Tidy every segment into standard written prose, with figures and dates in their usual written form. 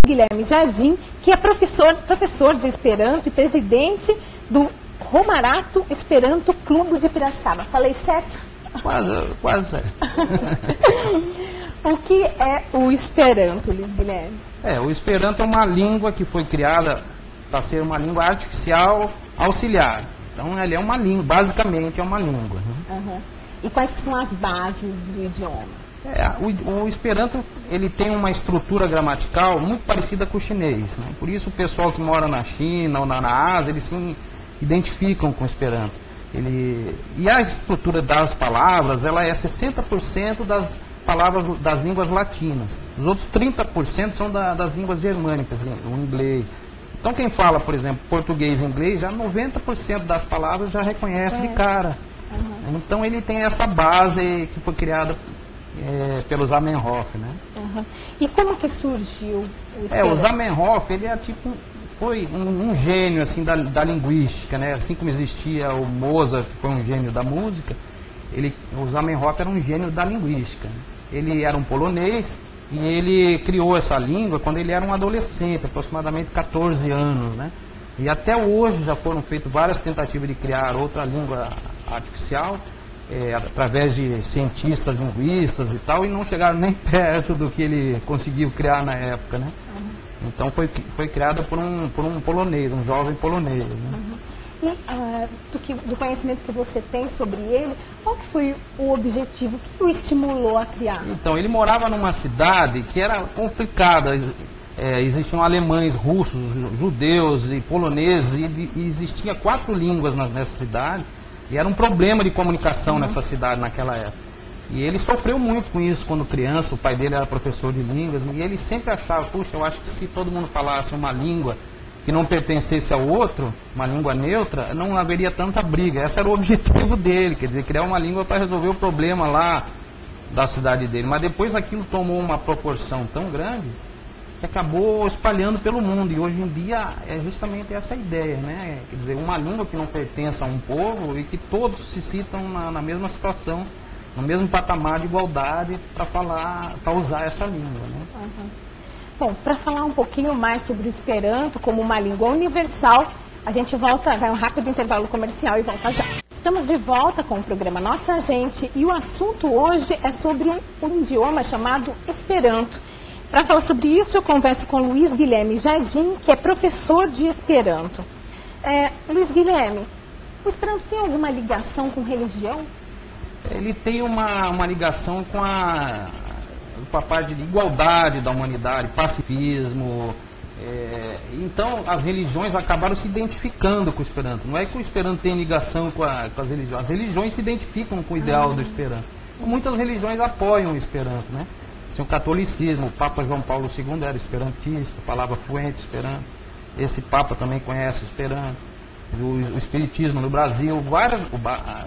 Guilherme Jardim, que é professor de Esperanto e presidente do Romarato Esperanto Clube de Piracicaba. Falei certo? Quase certo. O que é o Esperanto, Luiz Guilherme? O Esperanto é uma língua que foi criada para ser uma língua artificial auxiliar. Então, ele é uma língua, basicamente é uma língua. Uhum. E quais são as bases do idioma? O Esperanto, ele tem uma estrutura gramatical muito parecida com o chinês, né? Por isso o pessoal que mora na China ou na Ásia, eles se identificam com o Esperanto. E a estrutura das palavras, ela é 60% das palavras das línguas latinas. Os outros 30% são das línguas germânicas, o inglês. Então quem fala, por exemplo, português e inglês, já 90% das palavras já reconhece de cara. Uhum. Então ele tem essa base que foi criada pelo Zamenhof, né? Uhum. E como que surgiu o Esperanto? O Zamenhof, ele é foi um gênio assim da linguística, né? Assim como existia o Mozart, que foi um gênio da música, o Zamenhof era um gênio da linguística. Ele era um polonês e ele criou essa língua quando ele era um adolescente, aproximadamente 14 anos, né? E até hoje já foram feitas várias tentativas de criar outra língua artificial, através de cientistas, linguistas e tal, e não chegaram nem perto do que ele conseguiu criar na época, né? Uhum. Então foi criada por um polonês, um jovem polonês, né? Uhum. E do conhecimento que você tem sobre ele, qual que foi o objetivo, o que o estimulou a criar? Então, ele morava numa cidade que era complicada, existiam alemães, russos, judeus e poloneses, e existia 4 línguas nessa cidade. E era um problema de comunicação nessa cidade naquela época. E ele sofreu muito com isso quando criança, o pai dele era professor de línguas, e ele sempre achava, puxa, eu acho que se todo mundo falasse uma língua que não pertencesse ao outro, uma língua neutra, não haveria tanta briga. Esse era o objetivo dele, quer dizer, criar uma língua para resolver o problema lá da cidade dele. Mas depois aquilo tomou uma proporção tão grande que acabou espalhando pelo mundo, e hoje em dia é justamente essa ideia, né? Quer dizer, uma língua que não pertence a um povo e que todos se citam na mesma situação, no mesmo patamar de igualdade para usar essa língua, né? Uhum. Bom, para falar um pouquinho mais sobre o Esperanto como uma língua universal, a gente vai um rápido intervalo comercial e volta já. Estamos de volta com o programa Nossa Gente, e o assunto hoje é sobre um idioma chamado Esperanto. Para falar sobre isso, eu converso com Luiz Guilherme Jardim, que é professor de Esperanto. Luiz Guilherme, o Esperanto tem alguma ligação com religião? Ele tem uma ligação com a parte de igualdade da humanidade, pacifismo. Então, as religiões acabaram se identificando com o Esperanto. Não é que o Esperanto tem ligação com as religiões. As religiões se identificam com o ideal do Esperanto. Muitas religiões apoiam o Esperanto, né? O catolicismo, o Papa João Paulo II era esperantista, a palavra fluente Esperanto. Esse Papa também conhece o Esperanto. O Espiritismo no Brasil,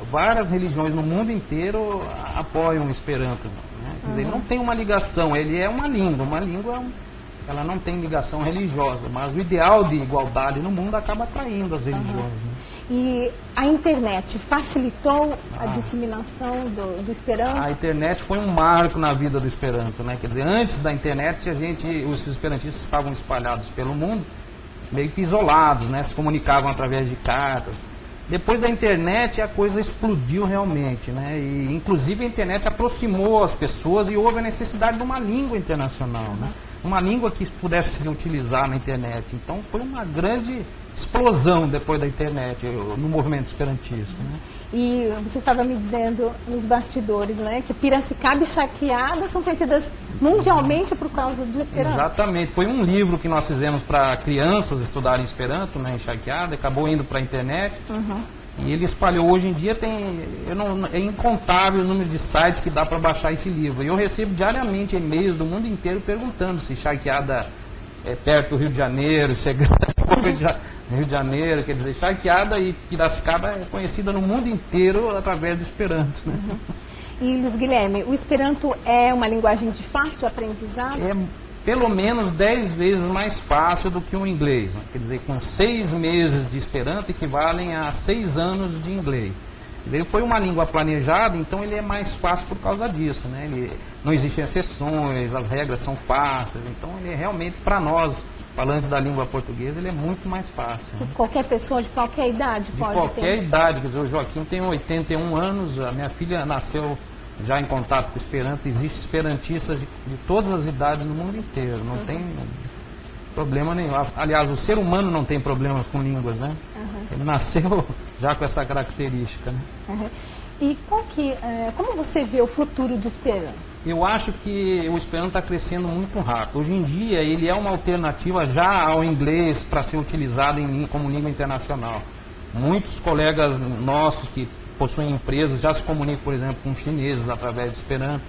várias religiões no mundo inteiro apoiam o Esperanto, né? Quer dizer, ele não tem uma ligação, ele é uma língua ela não tem ligação religiosa, mas o ideal de igualdade no mundo acaba atraindo as religiões. Né? E a internet facilitou a disseminação do Esperanto? A internet foi um marco na vida do Esperanto, né? Quer dizer, antes da internet, os esperantistas estavam espalhados pelo mundo, meio que isolados, né? Se comunicavam através de cartas. Depois da internet, a coisa explodiu realmente, né? E, inclusive, a internet aproximou as pessoas e houve a necessidade de uma língua internacional, né? Uma língua que pudesse se utilizar na internet. Então, foi uma grande explosão depois da internet, no movimento esperantista, né? E você estava me dizendo nos bastidores, né, que Piracicaba e Charqueada são conhecidas mundialmente por causa do Esperanto. Exatamente. Foi um livro que nós fizemos para crianças estudarem Esperanto, né, em Charqueada, acabou indo para a internet. E ele espalhou. Hoje em dia é incontável o número de sites que dá para baixar esse livro. E eu recebo diariamente e-mails do mundo inteiro perguntando se Charqueada é perto do Rio de Janeiro, se é Rio de Janeiro, quer dizer, Charqueada e Piracicaba é conhecida no mundo inteiro através do Esperanto, né? E, Luiz Guilherme, o Esperanto é uma linguagem de fácil aprendizado? É pelo menos 10 vezes mais fácil do que o inglês, né? Quer dizer, com 6 meses de Esperanto equivalem a 6 anos de inglês. Ele foi uma língua planejada, então ele é mais fácil por causa disso, né? Não existem exceções, as regras são fáceis, então ele é realmente, para nós, falantes da língua portuguesa, ele é muito mais fácil. Né? Qualquer pessoa de qualquer idade pode ter? De qualquer idade, quer dizer, o Joaquim tem 81 anos, a minha filha nasceu já em contato com o Esperanto, existem esperantistas de todas as idades no mundo inteiro, não tem problema nenhum. Aliás, o ser humano não tem problemas com línguas, né? Ele nasceu já com essa característica, né? E como você vê o futuro do Esperanto? Eu acho que o Esperanto está crescendo muito rápido. Hoje em dia ele é uma alternativa já ao inglês para ser utilizado como língua internacional. Muitos colegas nossos que possuem empresas já se comunicam, por exemplo, com chineses através do Esperanto.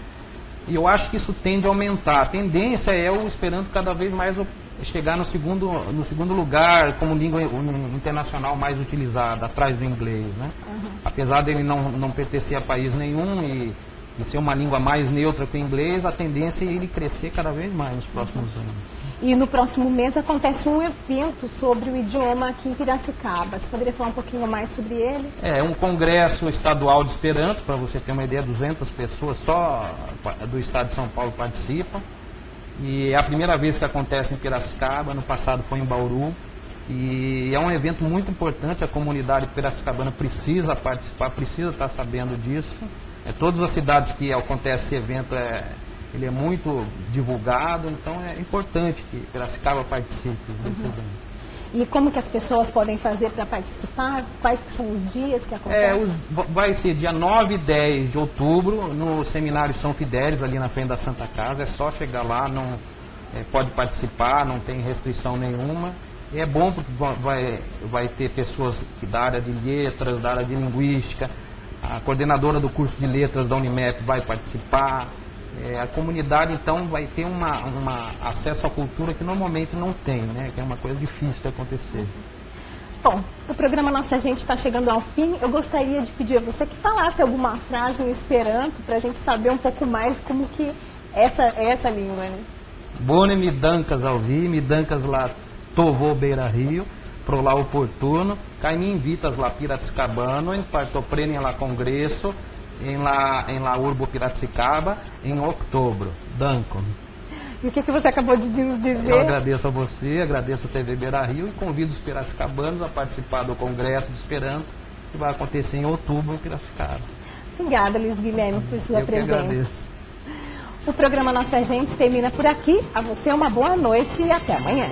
E eu acho que isso tende a aumentar. A tendência é o Esperanto cada vez mais chegar no segundo lugar como língua internacional mais utilizada, atrás do inglês, né? Apesar dele não pertencer a país nenhum e ser uma língua mais neutra que o inglês, a tendência é ele crescer cada vez mais nos próximos anos. E no próximo mês acontece um evento sobre o idioma aqui em Piracicaba. Você poderia falar um pouquinho mais sobre ele? É um congresso estadual de Esperanto, para você ter uma ideia, 200 pessoas só do estado de São Paulo participam. E é a primeira vez que acontece em Piracicaba, no passado foi em Bauru. E é um evento muito importante, a comunidade piracicabana precisa participar, precisa estar sabendo disso. Todas as cidades que acontece esse evento, ele é muito divulgado, então é importante que Piracicaba participe desse evento. E como que as pessoas podem fazer para participar? Quais são os dias que acontecem? Vai ser dia 9 e 10 de outubro, no Seminário São Fidélis, ali na frente da Santa Casa. É só chegar lá, pode participar, não tem restrição nenhuma. E é bom porque vai ter pessoas da área de letras, da área de linguística. A coordenadora do curso de letras da Unimep vai participar. A comunidade, então, vai ter acesso à cultura que normalmente não tem, né? Que é uma coisa difícil de acontecer. Bom, o programa Nossa Gente está chegando ao fim. Eu gostaria de pedir a você que falasse alguma frase em Esperanto, para a gente saber um pouco mais como que essa língua, né? Bone me dancas ao vi, me dancas lá tovô beira rio, pro lá oportuno, cai me invitas lá Piracicabano, em partoprene lá congresso, em lá Urbo Piracicaba, em outubro. Danco. E o que você acabou de nos dizer? Eu agradeço a você, agradeço a TV Beira Rio e convido os piracicabanos a participar do Congresso de Esperanto, que vai acontecer em outubro em Piracicaba. Obrigada, Luiz Guilherme, por sua presença. Eu que agradeço. O programa Nossa Gente termina por aqui. A você uma boa noite e até amanhã.